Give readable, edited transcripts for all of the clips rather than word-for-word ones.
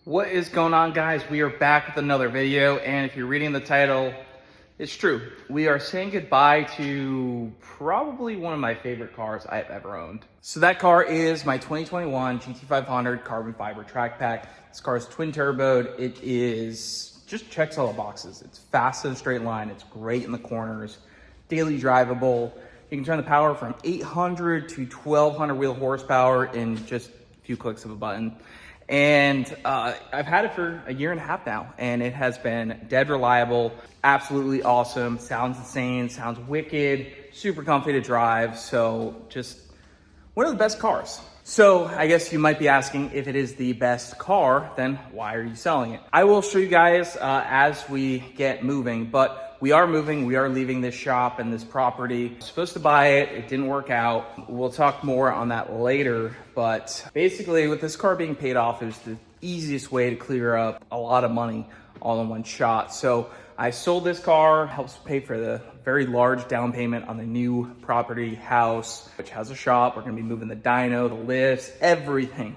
What is going on, guys? We are back with another video, and if you're reading the title, it's true. We are saying goodbye to probably one of my favorite cars I've ever owned. So that car is my 2021 GT500 carbon fiber track pack. This car is twin turboed. It is just checks all the boxes. It's fast in a straight line. It's great in the corners, daily drivable. You can turn the power from 800 to 1200 wheel horsepower in just a few clicks of a button. And I've had it for a year and a half now, and it has been dead reliable, absolutely awesome, sounds insane, sounds wicked, super comfy to drive. So just one of the best cars. So I guess you might be asking, if it is the best car, then why are you selling it? I will show you guys as we get moving, but we are moving. We are leaving this shop and this property. Supposed to buy it. It didn't work out. We'll talk more on that later. But basically, with this car being paid off, it was the easiest way to clear up a lot of money all in one shot. So I sold this car, helps pay for the very large down payment on the new property house, which has a shop. We're gonna be moving the dyno, the lifts, everything.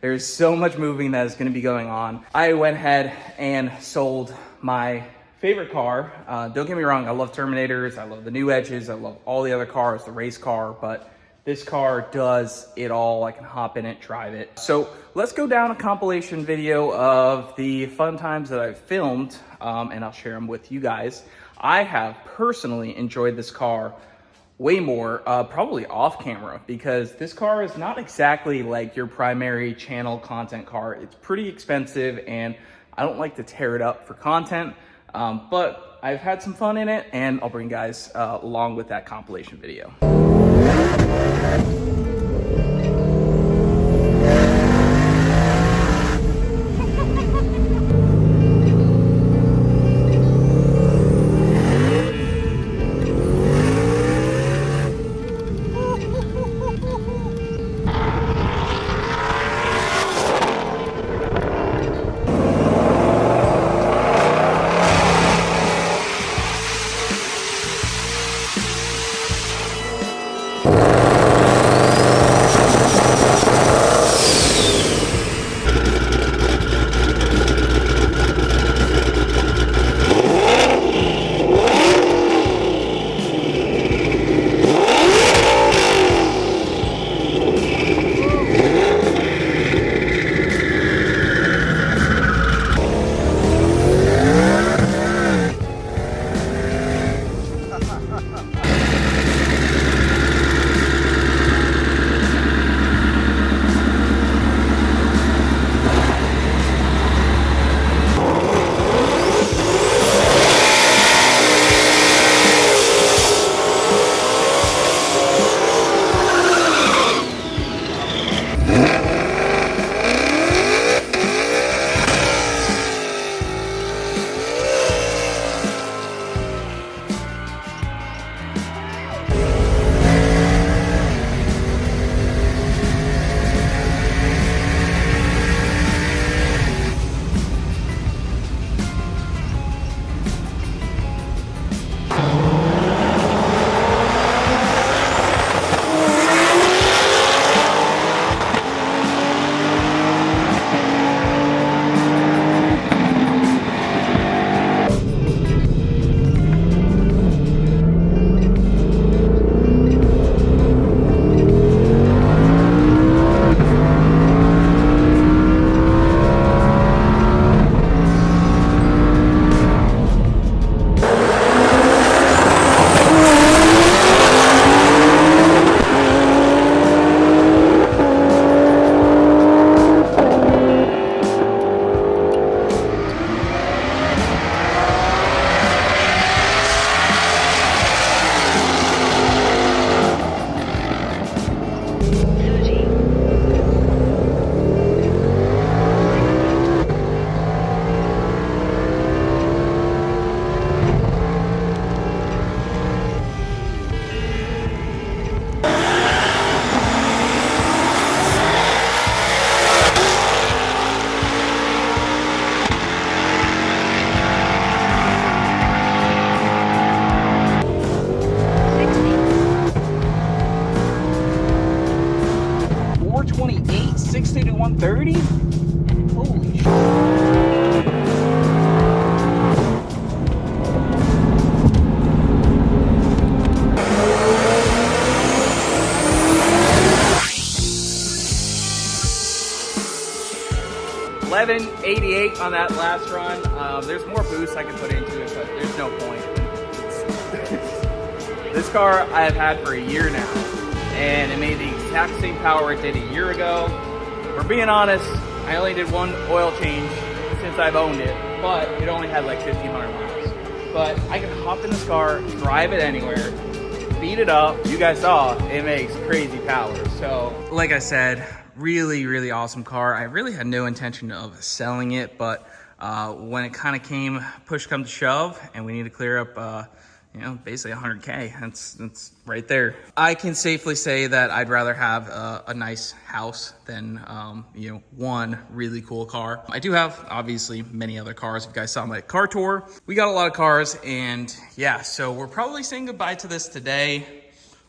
There's so much moving that is gonna be going on. I went ahead and sold my favorite car. Don't get me wrong, I love Terminators, I love the new Edges, I love all the other cars, the race car, but this car does it all. I can hop in it, drive it. So let's go down a compilation video of the fun times that I've filmed, and I'll share them with you guys. I have personally enjoyed this car way more, probably off camera, because this car is not exactly like your primary channel content car. It's pretty expensive, and I don't like to tear it up for content. But I've had some fun in it, and I'll bring you guys along with that compilation video. 1188 on that last run. There's more boost I could put into it, but there's no point. This car I have had for a year now, and it made the exact same power it did a year ago. For being honest, I only did one oil change since I've owned it, but it only had like 1,500 miles. But I can hop in this car, drive it anywhere, beat it up. You guys saw, it makes crazy power. So, like I said, really, really awesome car. I really had no intention of selling it, but when it kind of came, push come to shove, and we need to clear up, you know, basically 100K. That's right there. I can safely say that I'd rather have a nice house than, you know, one really cool car. I do have, obviously, many other cars. If you guys saw my car tour, we got a lot of cars, and yeah, so we're probably saying goodbye to this today.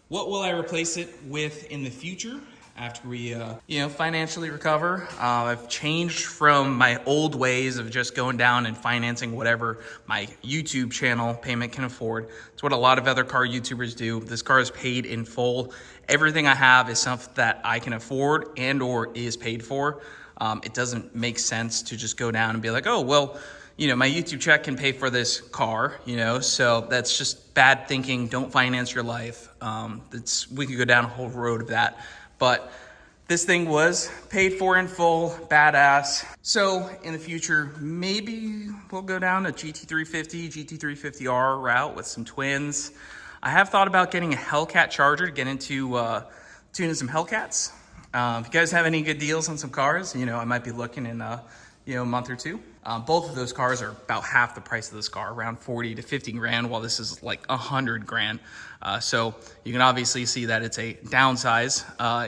What will I replace it with in the future? After we, you know, financially recover. I've changed from my old ways of just going down and financing whatever my YouTube channel payment can afford. It's what a lot of other car YouTubers do. This car is paid in full. Everything I have is something that I can afford and or is paid for. It doesn't make sense to just go down and be like, oh, well, you know, my YouTube check can pay for this car, you know, so that's just bad thinking. Don't finance your life. We could go down a whole road of that. But this thing was paid for in full, badass. So in the future, maybe we'll go down a GT350, GT350R route with some twins. I have thought about getting a Hellcat Charger to get into tuning some Hellcats. If you guys have any good deals on some cars, you know, I might be looking in you know, a month or two. Both of those cars are about half the price of this car, around 40 to 50 grand, while this is like 100 grand. So you can obviously see that it's a downsize,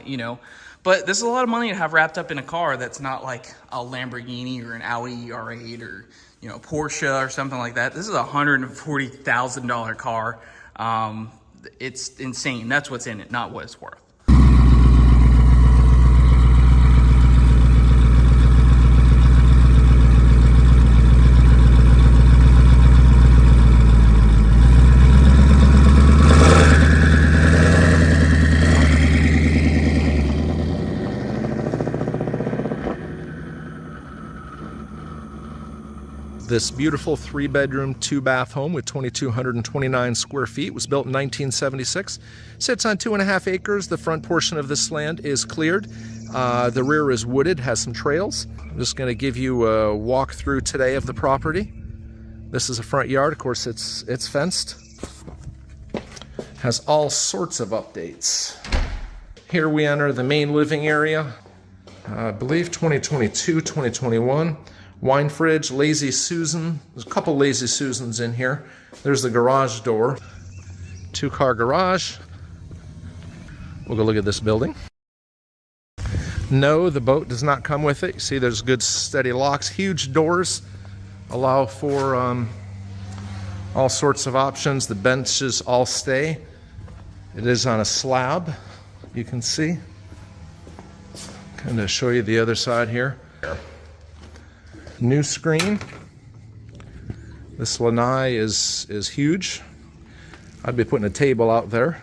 you know, but this is a lot of money to have wrapped up in a car that's not like a Lamborghini or an Audi R8 or, you know, Porsche or something like that. This is a $140,000 car. It's insane. That's what's in it, not what it's worth. This beautiful 3-bedroom, 2-bath home with 2,229 square feet was built in 1976. Sits on 2.5 acres. The front portion of this land is cleared. The rear is wooded, has some trails. I'm just going to give you a walkthrough today of the property. This is a front yard. Of course, it's fenced. Has all sorts of updates. Here we enter the main living area. I believe 2022, 2021. Wine fridge, Lazy Susan. There's a couple Lazy Susans in here. There's the garage door. 2-car garage. We'll go look at this building. No, the boat does not come with it. You see there's good steady locks. Huge doors allow for all sorts of options. The benches all stay. It is on a slab, you can see. Kind of show you the other side here. New screen. This lanai is huge. I'd be putting a table out there.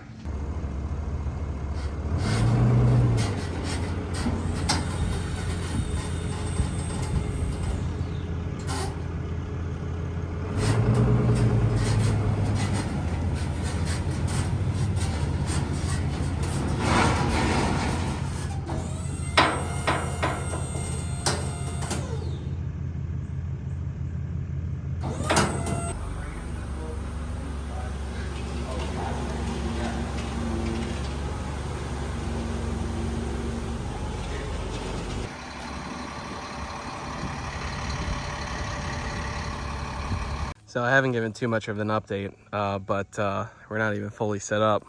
So I haven't given too much of an update, but we're not even fully set up.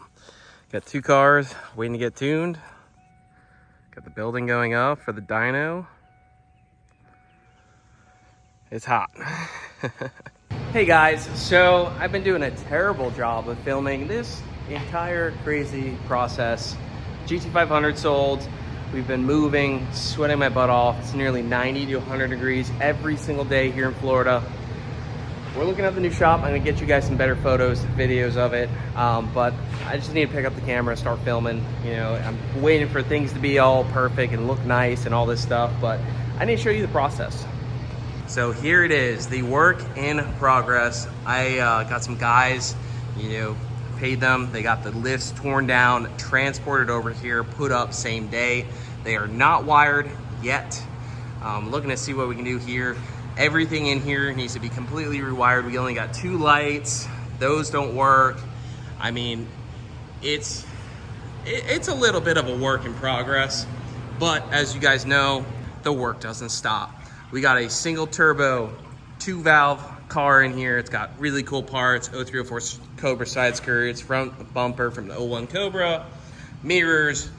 Got 2 cars waiting to get tuned. Got the building going up for the dyno. It's hot. Hey guys, so I've been doing a terrible job of filming this entire crazy process. GT500 sold. We've been moving, sweating my butt off. It's nearly 90 to 100 degrees every single day here in Florida. we're looking at the new shop. I'm gonna get you guys some better photos, videos of it. But I just need to pick up the camera, start filming. You know, I'm waiting for things to be all perfect and look nice and all this stuff, but I need to show you the process. So here it is, the work in progress. I got some guys, you know, paid them. They got the lifts torn down, transported over here, put up same day. They are not wired yet. Looking to see what we can do here. Everything in here needs to be completely rewired. We only got 2 lights. Those don't work. I mean, it's a little bit of a work in progress, but as you guys know, the work doesn't stop. We got a single turbo, 2-valve car in here. It's got really cool parts, 0304 Cobra side skirts, front bumper from the 01 Cobra, mirrors,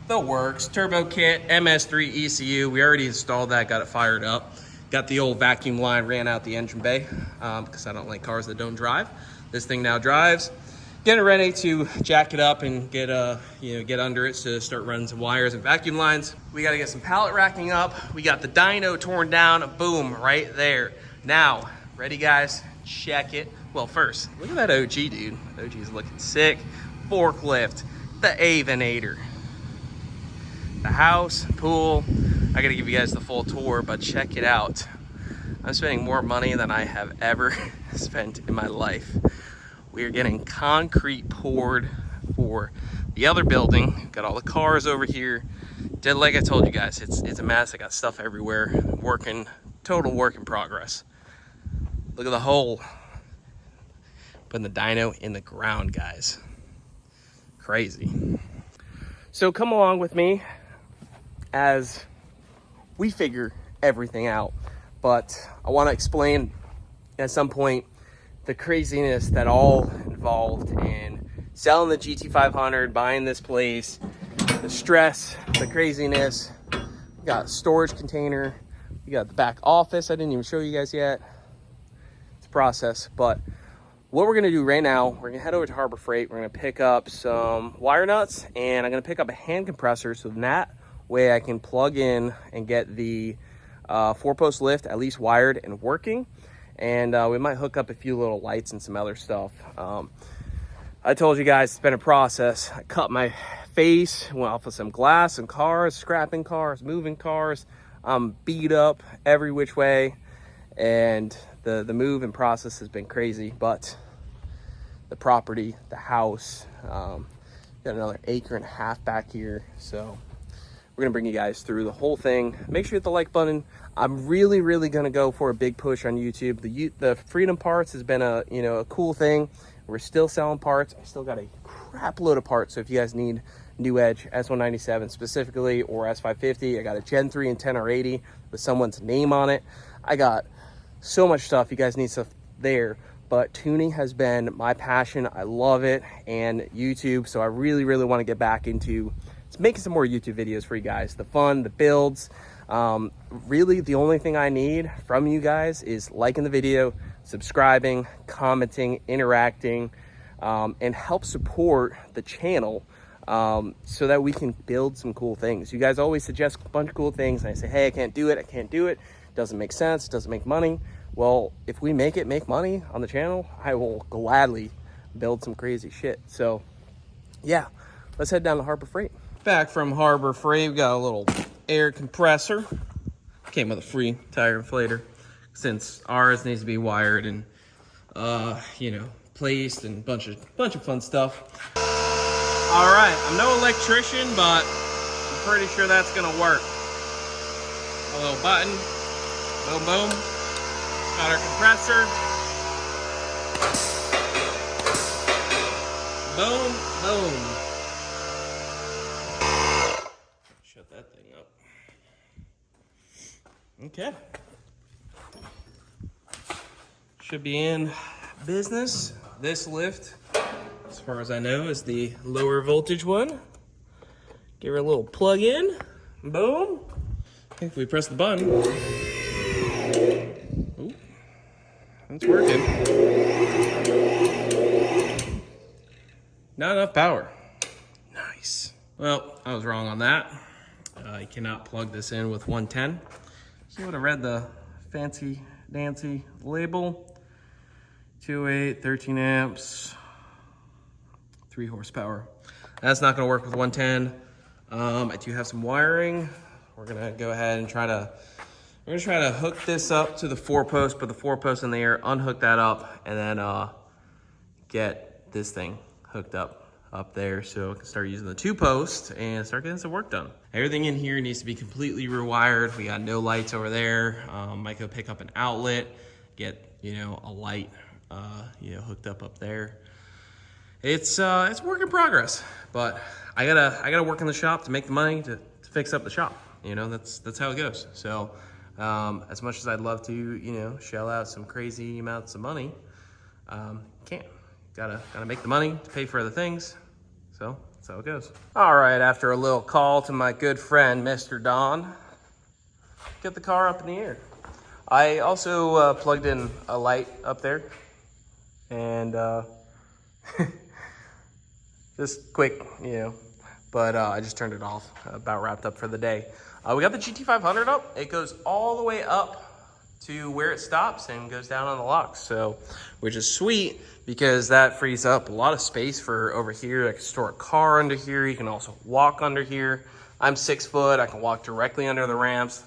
the works, turbo kit, MS3 ECU. We already installed that, got it fired up. Got the old vacuum line, ran out the engine bay because I don't like cars that don't drive. This thing now drives. Getting ready to jack it up and get get under it to start running some wires and vacuum lines. We got to get some pallet racking up. We got the dyno torn down, boom, right there. Now, ready guys? Check it. Well, first, look at that OG, dude. OG's looking sick. Forklift, the Avinator, the house, pool. I got to give you guys the full tour, but check it out. I'm spending more money than I have ever spent in my life. We are getting concrete poured for the other building. Got all the cars over here. Did like I told you guys, it's a mess. I got stuff everywhere. Working, total work in progress. Look at the hole. Putting the dyno in the ground, guys. Crazy. So come along with me as we figure everything out. But I want to explain at some point the craziness that all involved in selling the GT500, buying this place, the stress, the craziness. We got a storage container. We got the back office. I didn't even show you guys yet. It's a process. But what we're going to do right now, we're going to head over to Harbor Freight. We're going to pick up some wire nuts, and I'm going to pick up a hand compressor so that way I can plug in and get the 4-post lift at least wired and working. And we might hook up a few little lights and some other stuff. I told you guys it's been a process. I cut my face, went off of some glass and cars, scrapping cars, moving cars. I'm beat up every which way, and the move and process has been crazy. But the property, the house, got another 1.5 acres back here, so we're gonna bring you guys through the whole thing. Make sure you hit the like button. I'm really gonna go for a big push on YouTube. The Freedom Parts has been a cool thing. We're still selling parts. I still got a crap load of parts. So if you guys need New Edge S197 specifically or S550, I got a Gen 3 and 10R80 with someone's name on it. I got so much stuff. You guys need stuff there. But tuning has been my passion. I love it, and YouTube. So I really want to get back into making some more YouTube videos for you guys. The fun, the builds. Really the only thing I need from you guys is liking the video, subscribing, commenting, interacting, and help support the channel so that we can build some cool things. You guys always suggest a bunch of cool things, and I say, hey, I can't do it. Doesn't make sense, doesn't make money. Well, if we make money on the channel, I will gladly build some crazy shit. So yeah, let's head down to Harbor Freight. Back from Harbor Freight, we got a little air compressor. Came with a free tire inflator since ours needs to be wired and placed and bunch of fun stuff. All right, I'm no electrician, but I'm pretty sure that's gonna work. A little button, boom. Got our compressor. Boom. Shut that thing up. Okay. Should be in business. This lift, as far as I know, is the lower voltage one. Give her a little plug in. Boom. If we press the button. Ooh, that's working. Not enough power. Nice. Well, I was wrong on that. You cannot plug this in with 110. So you would have read the fancy dancy label. 208, 13 amps, 3 horsepower. That's not gonna work with 110. I do have some wiring. We're gonna go ahead and try to hook this up to the 4-post, put the 4-post in the air, unhook that up, and then get this thing hooked up there so I can start using the 2-post and start getting some work done. Everything in here needs to be completely rewired. We got no lights over there. Might go pick up an outlet, get, you know, a light, you know, hooked up there. It's work in progress, but I gotta work in the shop to make the money to fix up the shop. You know, that's how it goes. So as much as I'd love to, you know, shell out some crazy amounts of money, can't. Gotta make the money to pay for other things. So that's how it goes. All right, after a little call to my good friend, Mr. Don, get the car up in the air. I also plugged in a light up there, and just quick, you know, but I just turned it off, about wrapped up for the day. We got the GT500 up. It goes all the way up to where it stops and goes down on the locks, so, which is sweet because that frees up a lot of space for over here. I can store a car under here. You can also walk under here. I'm 6 foot. I can walk directly under the ramps.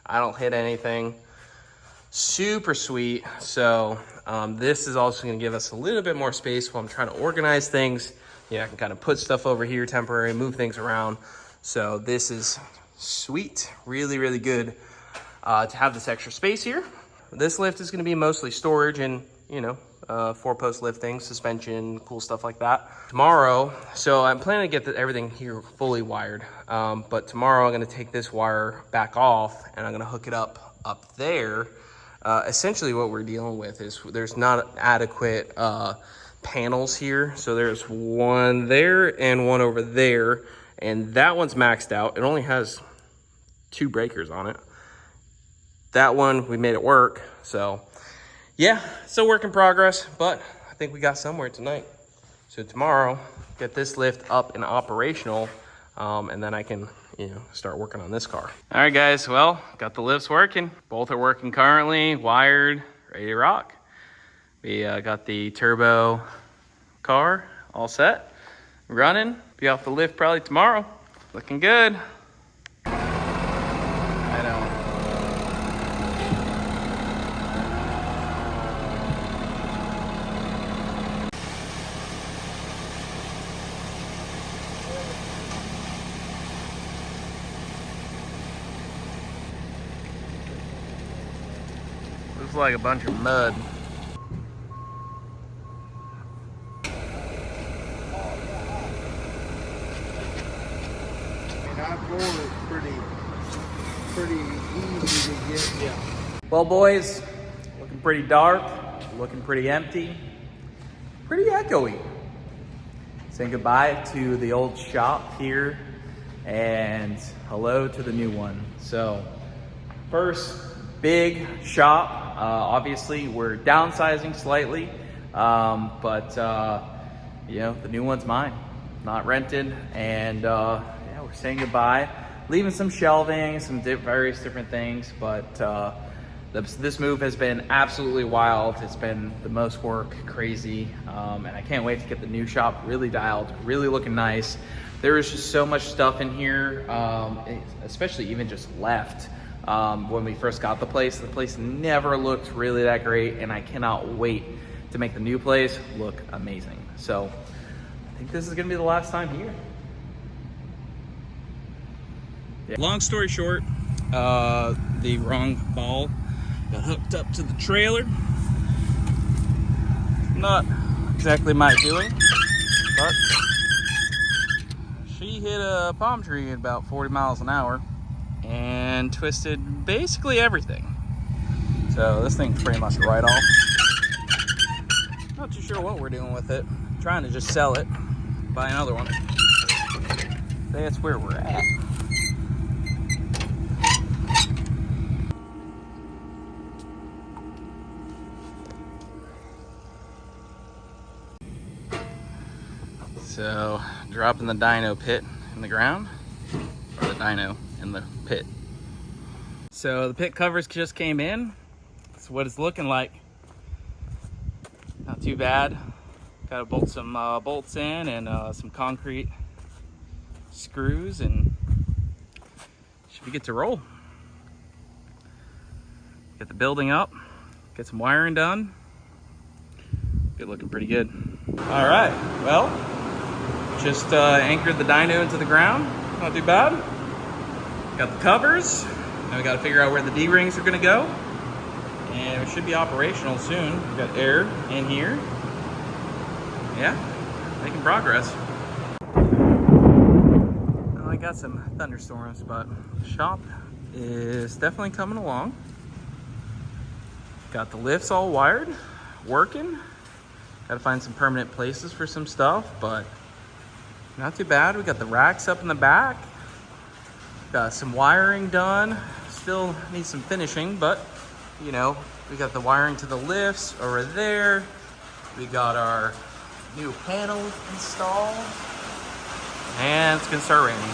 I don't hit anything. Super sweet. So this is also going to give us a little bit more space while I'm trying to organize things. Yeah, I can kind of put stuff over here temporary, move things around. So this is sweet. Really, really good to have this extra space here. This lift is going to be mostly storage and, you know, 4-post lifting, suspension, cool stuff like that. Tomorrow, so I'm planning to get everything here fully wired, but tomorrow I'm going to take this wire back off and I'm going to hook it up there. Essentially what we're dealing with is there's not adequate panels here. So there's one there and one over there, and that one's maxed out. It only has 2 breakers on it. That one, we made it work. So yeah, still work in progress, but I think we got somewhere tonight. So tomorrow, get this lift up and operational, and then I can, you know, start working on this car. All right, guys, well, got the lifts working. Both are working currently, wired, ready to rock. We got the turbo car all set, running. Be off the lift probably tomorrow. Looking good. I know. Looks like a bunch of mud. Outdoor is pretty easy to get. Yeah. Well, boys, looking pretty dark, looking pretty empty, pretty echoey. Saying goodbye to the old shop here and hello to the new one. So first big shop. Obviously we're downsizing slightly, but you know, the new one's mine, not rented, and yeah, we're saying goodbye, leaving some shelving, some various different things, but this move has been absolutely wild. It's been the most work, crazy, and I can't wait to get the new shop really dialed, really looking nice. There is just so much stuff in here, especially even just left. When we first got the place never looked really that great, and I cannot wait to make the new place look amazing. So I think this is gonna be the last time here. Yeah. Long story short, the wrong ball got hooked up to the trailer. Not exactly my doing, but she hit a palm tree at about 40 miles an hour and twisted basically everything. So this thing's pretty much right off. Not too sure what we're doing with it. Trying to just sell it, buy another one. That's where we're at. So dropping the dyno pit in the ground, or the dyno in the pit. So the pit covers just came in. That's what it's looking like. Not too bad. Got to bolt some bolts in and some concrete screws, and should be good to roll. Get the building up, get some wiring done. Good, looking pretty good. All right, well, just anchored the dyno into the ground. Not too bad. Got the covers. Now we got to figure out where the D-rings are going to go, and it should be operational soon. We've got air in here. Yeah, making progress. Well, I got some thunderstorms, but the shop is definitely coming along. Got the lifts all wired, working. Got to find some permanent places for some stuff, but not too bad. We got the racks up in the back. Got some wiring done. Still needs some finishing, but you know, we got the wiring to the lifts over there. We got our new panel installed, and it's gonna start raining.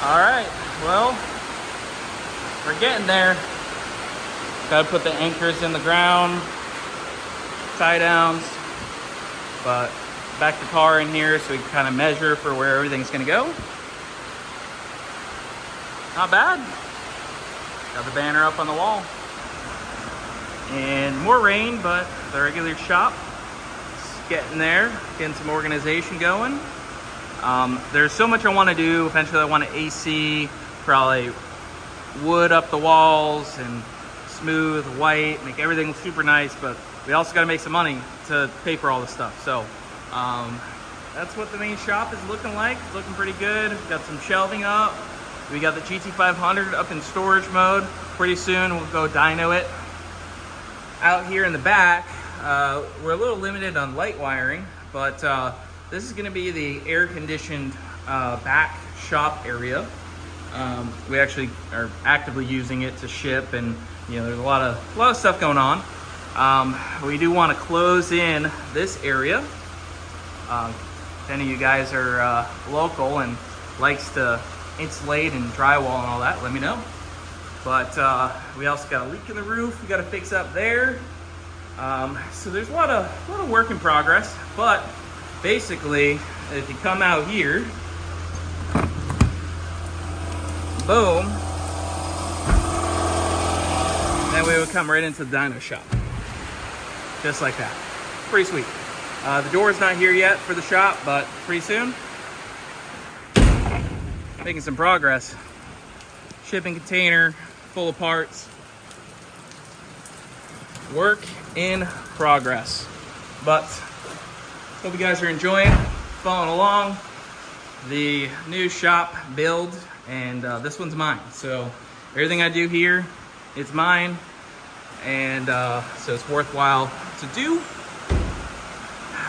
All right, well, we're getting there. Got to put the anchors in the ground, tie downs, but back the car in here so we can kind of measure for where everything's going to go. Not bad. Got the banner up on the wall. And more rain, but the regular shop is getting there, getting some organization going. There's so much I want to do. Eventually I want to AC, probably wood up the walls and smooth, white, make everything super nice, but we also got to make some money to pay for all this stuff. So that's what the main shop is looking like. It's looking pretty good. Got some shelving up. We got the GT500 up in storage mode. Pretty soon we'll go dyno it. Out here in the back, we're a little limited on light wiring, but this is going to be the air-conditioned back shop area. We actually are actively using it to ship, and you know, there's a lot of stuff going on. We do want to close in this area. If any of you guys are local and likes to insulate and drywall and all that, let me know. But we also got a leak in the roof we got to fix up there. So there's a lot of work in progress, but basically, if you come out here, boom, then we would come right into the dyno shop. Just like that. Pretty sweet. The door's not here yet for the shop, but pretty soon. Making some progress. Shipping container full of parts. Work in progress. But hope you guys are enjoying, following along the new shop build, and this one's mine. So everything I do here, it's mine, and so it's worthwhile to do.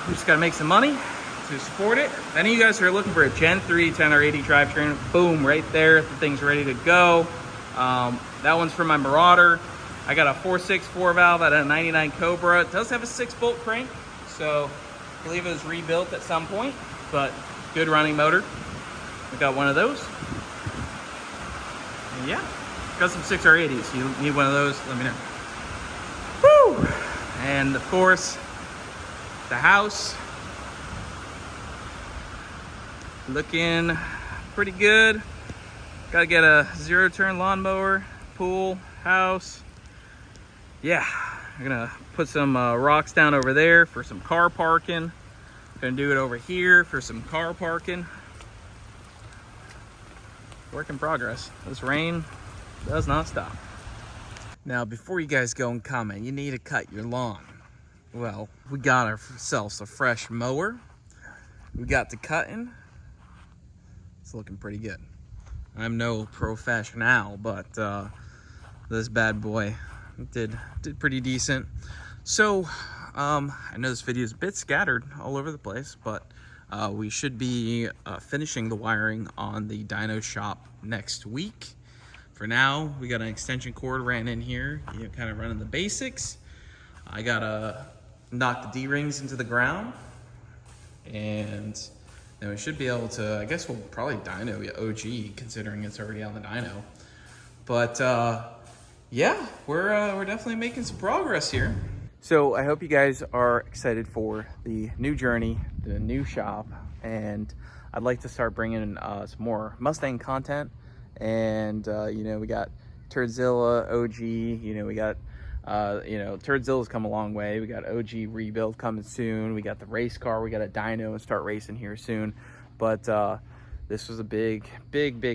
We just gotta make some money to support it. If any of you guys are looking for a Gen 3 10R80 drivetrain, boom, right there, the thing's ready to go. That one's for my Marauder. I got a 4.6 4-valve out of a 99 Cobra. It does have a 6-bolt crank, so I believe it was rebuilt at some point, but good running motor. We got one of those. And yeah, got some 6R80s. You need one of those, let me know. Woo! And of course, the house. looking pretty good. Gotta get a 0-turn lawnmower, pool, house. Yeah, I'm gonna put some rocks down over there for some car parking. Gonna do it over here for some car parking. Work in progress. This rain does not stop. Now, before you guys go and comment, you need to cut your lawn. Well, we got ourselves a fresh mower. We got the cutting. It's looking pretty good. I'm no professional, but this bad boy did pretty decent. So, I know this video is a bit scattered all over the place, but we should be finishing the wiring on the dyno shop next week. For now, we got an extension cord ran in here, you know, kind of running the basics. I gotta knock the D-rings into the ground, and then we should be able to, I guess we'll probably dyno OG, considering it's already on the dyno. But yeah, we're definitely making some progress here. So I hope you guys are excited for the new journey, the new shop, and I'd like to start bringing some more Mustang content. And you know, we got Turdzilla OG, you know, we got you know, Turdzilla's come a long way. We got OG rebuild coming soon. We got the race car. We got a dyno and start racing here soon. But this was a big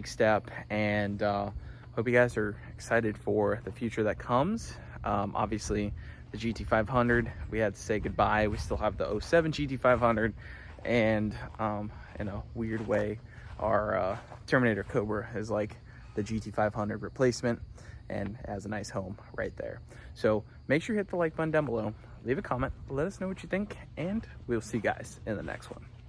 step, and hope you guys are excited for the future that comes. Obviously, the GT500, we had to say goodbye. We still have the 07 GT500, and in a weird way, our Terminator Cobra is like the GT500 replacement, and has a nice home right there. So make sure you hit the like button down below, leave a comment, let us know what you think, and we'll see you guys in the next one.